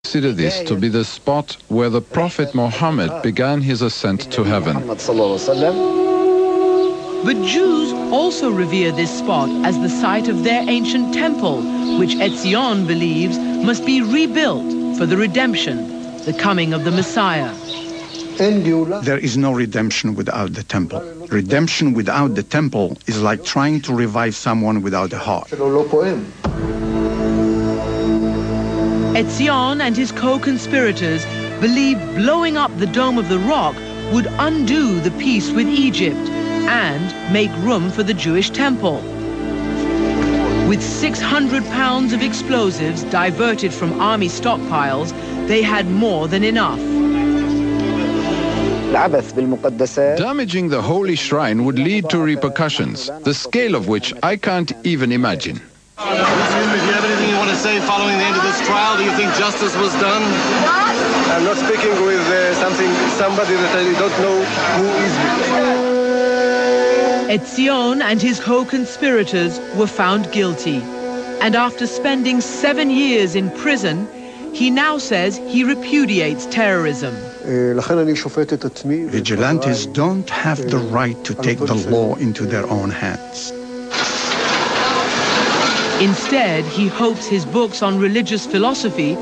Consider this to be the spot where the Prophet Muhammad began his ascent to heaven. But Jews also revere this spot as the site of their ancient temple, which Etzion believes must be rebuilt for the redemption, the coming of the Messiah. There is no redemption without the temple. Redemption without the temple is like trying to revive someone without a heart. Etzion and his co-conspirators believed blowing up the Dome of the Rock would undo the peace with Egypt and make room for the Jewish temple. With 600 pounds of explosives diverted from army stockpiles, they had more than enough. Damaging the holy shrine would lead to repercussions, the scale of which I can't even imagine. Do you have anything you want to say following the end of this trial? Do you think justice was done? I'm not speaking with somebody that I don't know who is with. Etzion and his co-conspirators were found guilty. And after spending 7 years in prison, he now says he repudiates terrorism. Vigilantes don't have the right to take the law into their own hands. Instead, he hopes his books on religious philosophy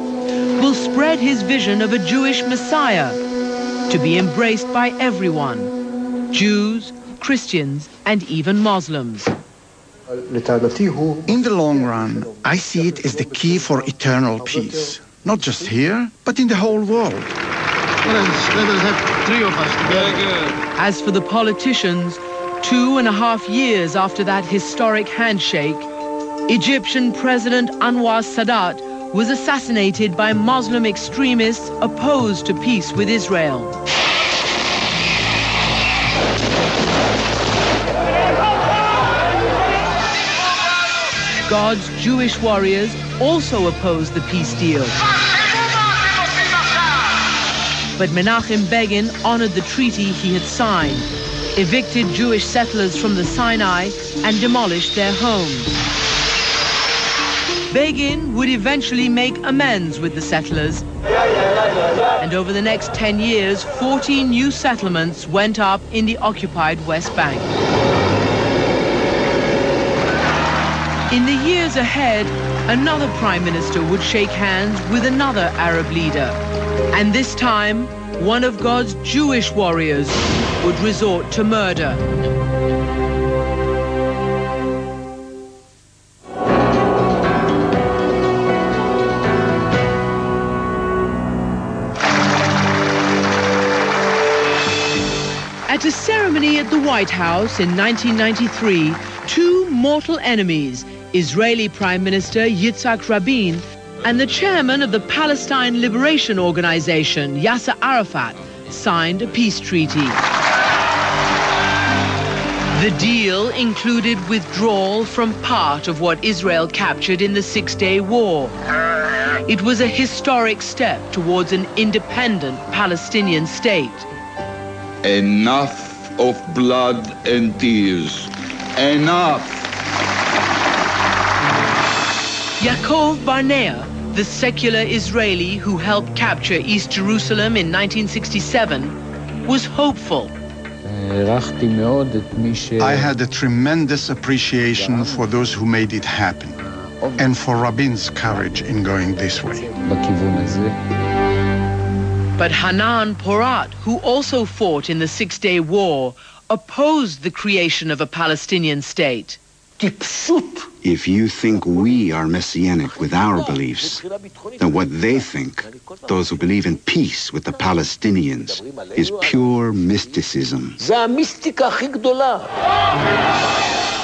will spread his vision of a Jewish Messiah to be embraced by everyone, Jews, Christians, and even Muslims. In the long run, I see it as the key for eternal peace, not just here, but in the whole world. Let us have 3 of us together. Very good. As for the politicians, 2.5 years after that historic handshake, Egyptian President Anwar Sadat was assassinated by Muslim extremists opposed to peace with Israel. God's Jewish warriors also opposed the peace deal. But Menachem Begin honored the treaty he had signed, evicted Jewish settlers from the Sinai, and demolished their homes. Begin would eventually make amends with the settlers, and over the next 10 years, 14 new settlements went up in the occupied West Bank. In the years ahead, another prime minister would shake hands with another Arab leader, and this time, one of God's Jewish warriors would resort to murder. At a ceremony at the White House in 1993, 2 mortal enemies, Israeli Prime Minister Yitzhak Rabin and the chairman of the Palestine Liberation Organization, Yasser Arafat, signed a peace treaty. The deal included withdrawal from part of what Israel captured in the Six-Day War. It was a historic step towards an independent Palestinian state. Enough of blood and tears. Enough! Yaakov Barnea, the secular Israeli who helped capture East Jerusalem in 1967, was hopeful. I had a tremendous appreciation for those who made it happen, and for Rabin's courage in going this way. But Hanan Porat, who also fought in the Six-Day War, opposed the creation of a Palestinian state. If you think we are messianic with our beliefs, then what they think, those who believe in peace with the Palestinians, is pure mysticism.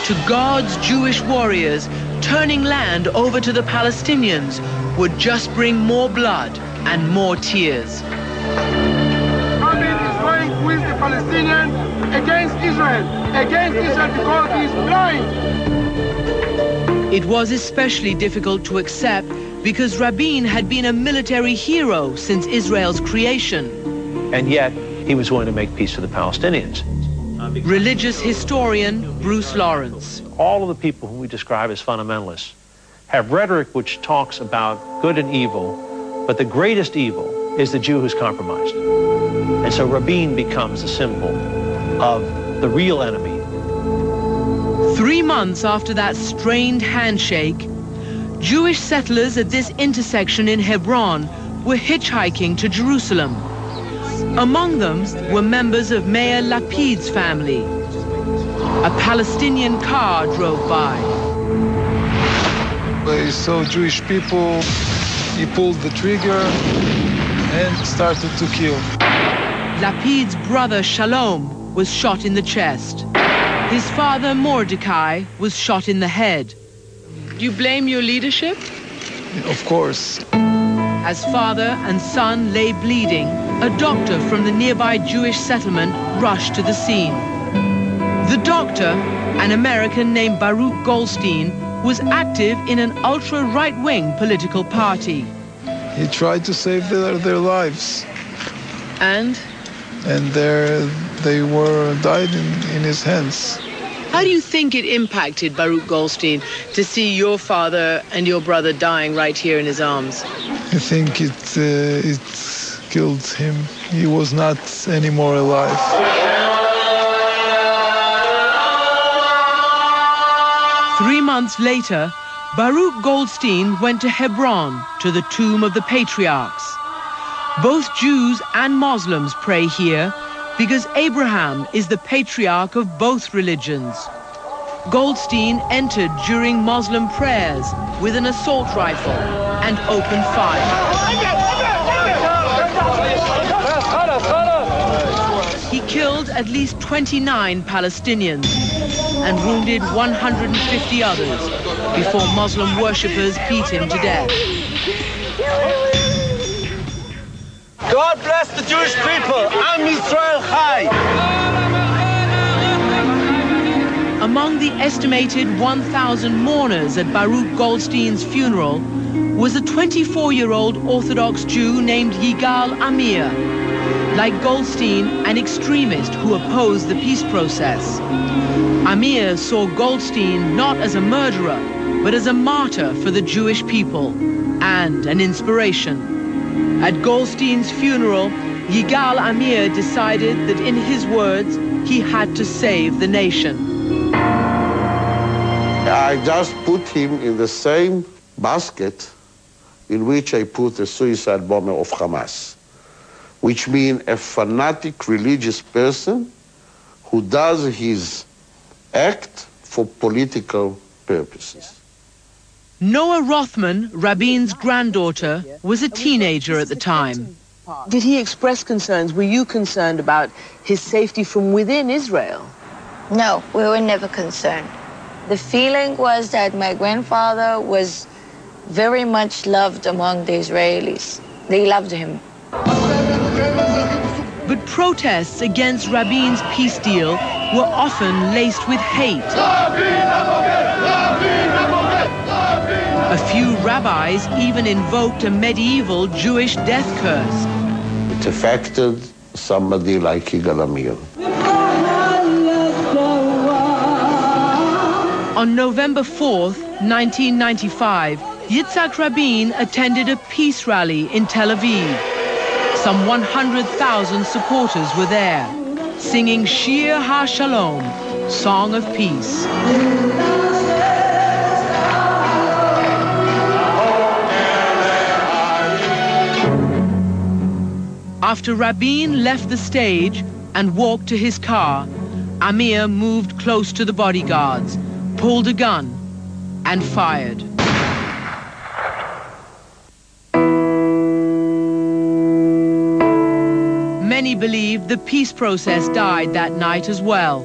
To God's Jewish warriors, turning land over to the Palestinians would just bring more blood and more tears. Rabin is going with the Palestinians against Israel because he is blind. It was especially difficult to accept because Rabin had been a military hero since Israel's creation. And yet, he was willing to make peace for the Palestinians. Religious historian Bruce Lawrence. All of the people whom we describe as fundamentalists have rhetoric which talks about good and evil, But the greatest evil is the Jew who's compromised. And so Rabin becomes a symbol of the real enemy. 3 months after that strained handshake, Jewish settlers at this intersection in Hebron were hitchhiking to Jerusalem. Among them were members of Mayor Lapid's family. A Palestinian car drove by. I saw Jewish people. He pulled the trigger and started to kill. Lapid's brother Shalom was shot in the chest. His father Mordecai was shot in the head. Do you blame your leadership? Of course. As father and son lay bleeding, a doctor from the nearby Jewish settlement rushed to the scene. The doctor, an American named Baruch Goldstein, was active in an ultra-right-wing political party. He tried to save their lives. And they died in his hands. How do you think it impacted Baruch Goldstein to see your father and your brother dying right here in his arms? I think it killed him. He was not anymore alive. Three months later, Baruch Goldstein went to Hebron, to the tomb of the patriarchs. Both Jews and Muslims pray here because Abraham is the patriarch of both religions. Goldstein entered during Muslim prayers with an assault rifle and opened fire. He killed at least 29 Palestinians and wounded 150 others before Muslim worshippers beat him to death. God bless the Jewish people. Am Yisrael Chai. Among the estimated 1,000 mourners at Baruch Goldstein's funeral was a 24-year-old Orthodox Jew named Yigal Amir. Like Goldstein, an extremist who opposed the peace process. Amir saw Goldstein not as a murderer, but as a martyr for the Jewish people and an inspiration. At Goldstein's funeral, Yigal Amir decided that, in his words, he had to save the nation. I just put him in the same basket in which I put the suicide bomber of Hamas, which means a fanatic religious person who does his act for political purposes. Noah Rothman, Rabin's granddaughter, was a teenager at the time. Did he express concerns? Were you concerned about his safety from within Israel? No, we were never concerned. The feeling was that my grandfather was very much loved among the Israelis. They loved him. But protests against Rabin's peace deal were often laced with hate. A few rabbis even invoked a medieval Jewish death curse. It affected somebody like Yigal Amir. On November 4th, 1995, Yitzhak Rabin attended a peace rally in Tel Aviv. Some 100,000 supporters were there, singing Shir HaShalom, Song of Peace. After Rabin left the stage and walked to his car, Amir moved close to the bodyguards, pulled a gun, and fired. Many believe the peace process died that night as well.